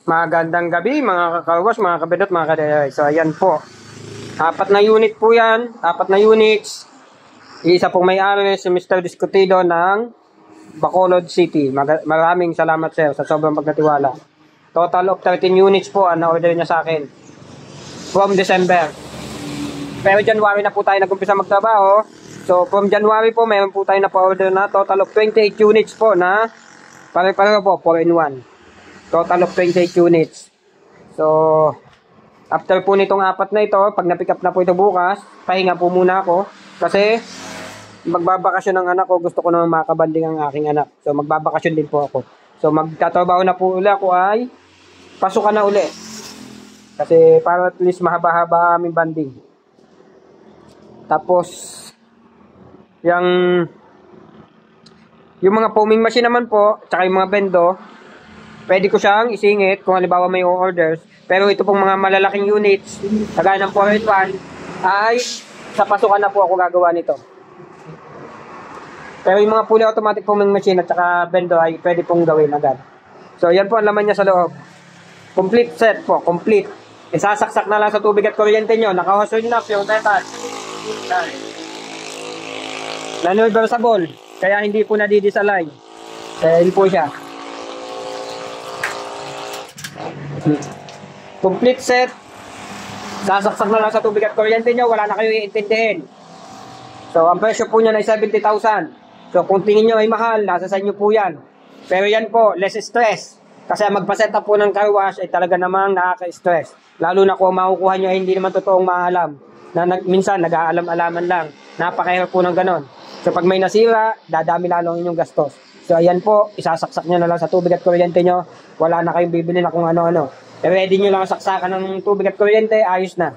Magandang gabi mga kakarwas, mga kabedot, mga kadayay. So ayan po. 4 na unit po yan. 4 na units. Isa pong may-ari si Mr. Discutido ng Bacolod City. Maraming salamat sir sa sobrang pagkatiwala. Total of 13 units po ang na-order niya sa akin. From December. Pero January na po tayo nag-umpisa magtrabaho. So from January po mayroon po tayo na pa-order na total of 28 units po na pare-pareho po 4-in-1. Total of 28 units. So, after po nitong 4 na ito, pag na-pick up na po ito bukas, pahinga po muna ako. Kasi, magbabakasyon ng anak ko, gusto ko naman makabanding ang aking anak. So, magbabakasyon din po ako. So, magtatrabaho na po uli ako ay pasukan na uli. Kasi, para at least mahaba-haba aming banding. Tapos, yung mga foaming machine naman po, tsaka yung mga bendo, pwede ko siyang isingit kung halimbawa may orders. Pero ito pong mga malalaking units, kagaya ng 4-in-1, ay sa pasukan na po ako gagawa nito. Pero yung mga fully automatic foaming machine at saka bendo ay pwede pong gawin agad. So yan po ang laman niya sa loob. Complete set po, complete. Isasaksak na lang sa tubig at kuryente nyo. Naka-hose enough yung tetas. Non-reversible, kaya hindi po nadidisalign. Kaya yun po siya. Complete set. Sasaksak na lang sa tubig at kuryente nyo, wala na kayo iintindihin. So ang presyo po niya ay 70,000. So kung tingin nyo ay mahal, nasa sa inyo po yan. Pero yan po, less stress. Kasi magpa-set up po ng car wash ay talaga namang nakaka-stress. Lalo na kung makukuha nyo ay hindi naman totoong maalam. Minsan nag-aalam-alaman lang. Napakahirap po ng ganon. So pag may nasira, dadami lalo ang inyong gastos. So ayan po, isasaksak nyo na lang sa tubig at kuryente nyo. Wala na kayong bibili na kung ano-ano. Ready nyo lang saksakan ng tubig at kuryente, ayos na.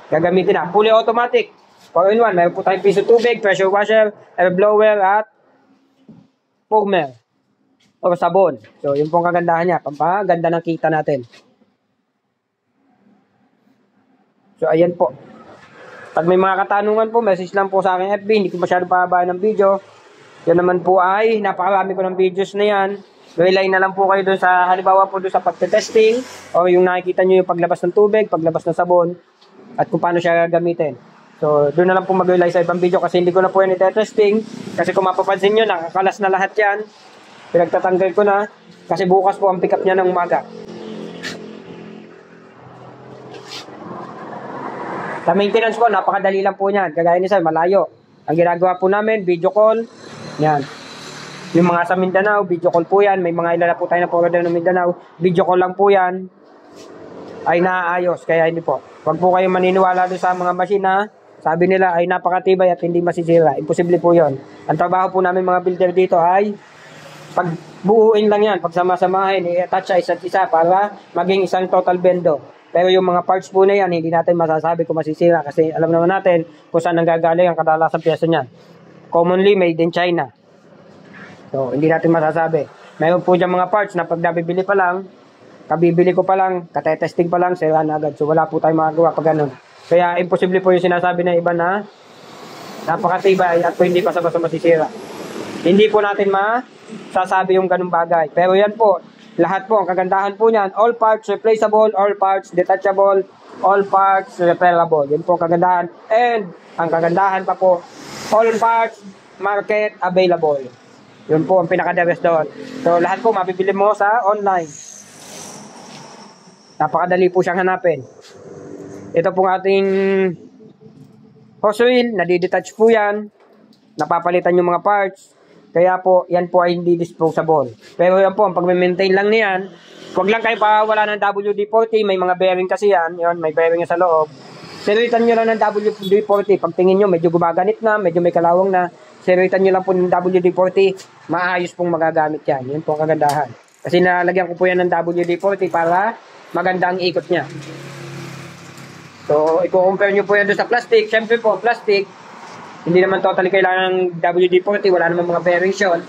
Gagamitin na. Fully automatic. 4-in-1. Mayroon po tayong piso tubig, pressure washer, air blower, at foamer. O sabon. So yun pong kagandahan niya. Pampaganda ng kita natin. So ayan po. Pag may mga katanungan po, message lang po sa aking FB. Hindi ko masyado pahabaan ng video. Yan naman po ay napakarami ko ng videos na yan. Rely na lang po kayo doon sa halimbawa po doon sa pagte-testing o yung nakikita nyo yung paglabas ng tubig, paglabas ng sabon at kung paano siya gamitin. So doon na lang po mag-rely sa ibang video kasi hindi ko na po yan ite-testing kasi kung mapapansin nyo nakakalas na lahat yan. Pinagtatanggal ko na kasi bukas po ang pick up niya ng umaga. Sa maintenance po, napakadali lang po niyan. Kagaya ni sir, malayo. Ang ginagawa po namin, video call. Yan. Yung mga sa Mindanao, video call po yan. May mga ilala po tayo na provider ng Mindanao. Video call lang po yan. Ay naaayos. Kaya hindi po. Huwag po kayong maniniwala doon sa mga machine na sabi nila ay napakatibay at hindi masisira. Imposible po yon. Ang trabaho po namin mga builder dito ay pagbuuin lang yan. Pagsama-samahin, i-attach sa isa't isa para maging isang total bendo. Pero yung mga parts po na yan, hindi natin masasabi kung masisira kasi alam naman natin kung saan nanggagaling ang kadalasang pyesa niyan. Commonly made in China. So, hindi natin masasabi. Mayroon po dyan mga parts na pag nabibili pa lang, kabibili ko pa lang, katetesting pa lang, sira na agad. So, wala po tayong magagawa pag ganun. Kaya, imposible po yung sinasabi ng iba na napakatibay at hindi pa basta masisira. Hindi po natin masasabi yung ganung bagay. Pero yan po, lahat po, ang kagandahan po niyan, all parts replaceable, all parts detachable, all parts repairable. Yan po ang kagandahan. And, ang kagandahan pa po, all parts market available. Yun po ang pinaka-the-best doon. So, lahat po mabibili mo sa online. Napakadali po siyang hanapin. Ito pong ating hose reel, nadidetach po yan. Napapalitan yung mga parts. Kaya po, yan po ay hindi disposable. Pero yan po, ang pag-maintain lang niyan, huwag lang kayo pawala ng WD-40. May mga bearing kasi yan. Yun, may bearing sa loob. Siritan nyo lang ng WD-40. Pag tingin nyo, medyo gumaganit na, medyo may kalawang na. Siritan nyo lang po ng WD-40. Maayos pong magagamit yan. Yun po ang kagandahan. Kasi nalagyan ko po yan ng WD-40 para maganda ang ikot niya. So, i-compare nyo po yan doon sa plastic. Siyempre po, plastic, hindi naman totally kailangan ng WD-40. Wala naman mga bearings yun.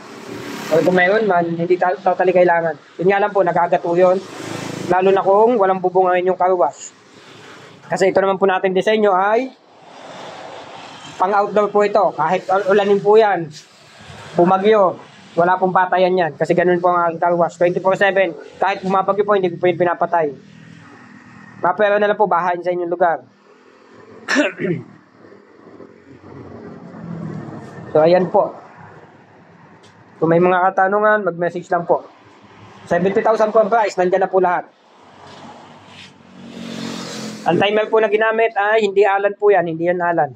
O kung mayroon man, hindi totally kailangan. Yun nga lang po, nagagato yun. Lalo na kung walang bubungangin yung car wash. Kasi ito naman po natin disenyo ay pang outdoor po ito. Kahit ulanin po yan, bumagyo, Wala pong patayan yan. Kasi ganun po ang aking car wash. 24/7. Kahit bumabagyo po, hindi ko po yung pinapatay. Mapera na lang po, bahayin sa inyong lugar. So, ayan po. Kung may mga katanungan, mag-message lang po. 70,000 po ang price. Nandyan na po lahat. Ang timer po na ginamit ay hindi Alan po yan. Hindi yan Alan.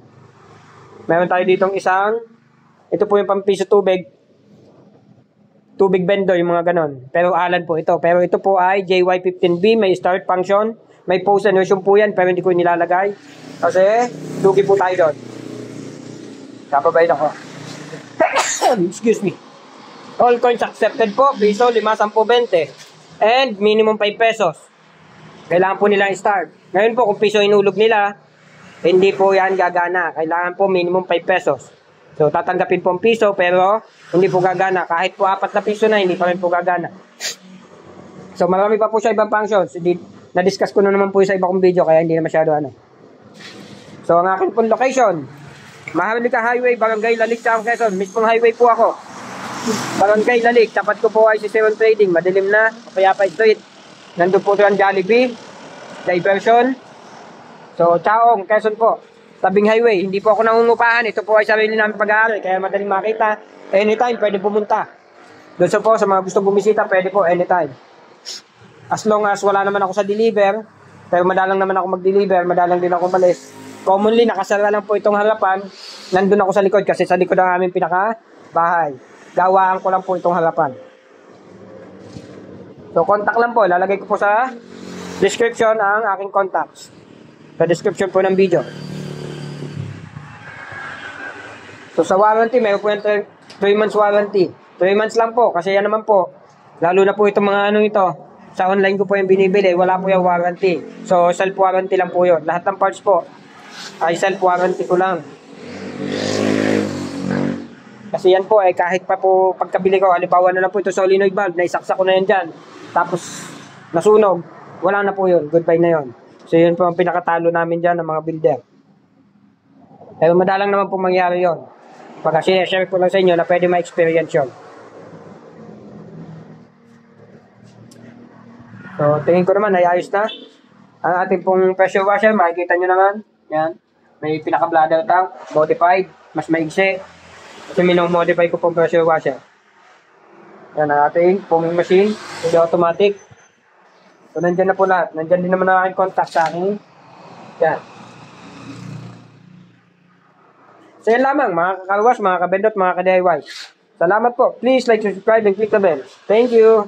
Meron tayo ditong isang, ito po yung pampiso tubig. Tubig vendor, yung mga ganon. Pero Alan po ito. Pero ito po ay JY15B. May start function. May post and resume po yan. Pero hindi ko nilalagay. Kasi, lugi po tayo doon. Kapabay na ko. Excuse me. All coins accepted po. Piso, 5, 10, 20. And minimum 5 pesos. Kailangan po nila i-start. Ngayon po, kung piso inulog nila, hindi po yan gagana. Kailangan po minimum 5 pesos. So, tatanggapin po ang piso, pero hindi po gagana. Kahit po 4 na piso na, hindi pa rin po gagana. So, marami pa po siya ibang functions. Na-discuss ko na naman po sa iba kong video, kaya hindi na masyado ano. So, ang akin pong location, Maharlika Highway, Barangay Lalik, Chaong Quezon. Mismong highway po ako. Barangay Lalik, tapat ko po ay si Seron Trading. Madilim na, Payapa Street. Nandun po ang Jollibee, Diversion. So, Chaong, Quezon po. Tabing highway, hindi po ako nangungupahan. Ito po ay sarili namin pag-aaral, kaya madaling makita. Anytime, pwede pumunta. Doon po, sa mga gusto bumisita, pwede po anytime. As long as wala naman ako sa deliver, pero madalang naman ako mag-deliver, madalang din ako malis. Commonly, nakasara lang po itong harapan. Nandun ako sa likod kasi sa likod ang aming pinaka-bahay. Gawaan ko lang po itong harapan. So, contact lang po. Lalagay ko po sa description ang aking contacts. Sa description po ng video. So, sa warranty, mayroon po yung 3 months warranty. 3 months lang po kasi yan naman po. Lalo na po itong mga anong ito. Sa online ko po yung binibili. Wala po yung warranty. So, self-warranty lang po yun. Lahat ng parts po ay self-warranty ko lang. Kasi yan po ay kahit pa po pagkabili ko, halimbawa na lang po ito solenoid valve, naisaksak ko na yan dyan. Tapos nasunog, wala na po yun. Goodbye na yun. So yun po ang pinakatalo namin dyan ng mga builder. Pero madalang naman po mangyari yun. Pagka share ko lang sa inyo na pwede ma-experience yun. So tingin ko naman ay ayos na. Ang ating pong pressure washer, makikita nyo naman. Yan. May pinaka-bladder tank, modified, mas maigsi. Kasi minong-modify ko pong pressure washer. Yan ang ating foaming machine, fully automatic. So nandyan na po lahat. Nandyan din naman ang aking contact sa akin. Yan. So yan lamang, mga kakalwas, mga kabendot, mga ka-DIY. Salamat po. Please like, subscribe, and click the bell. Thank you.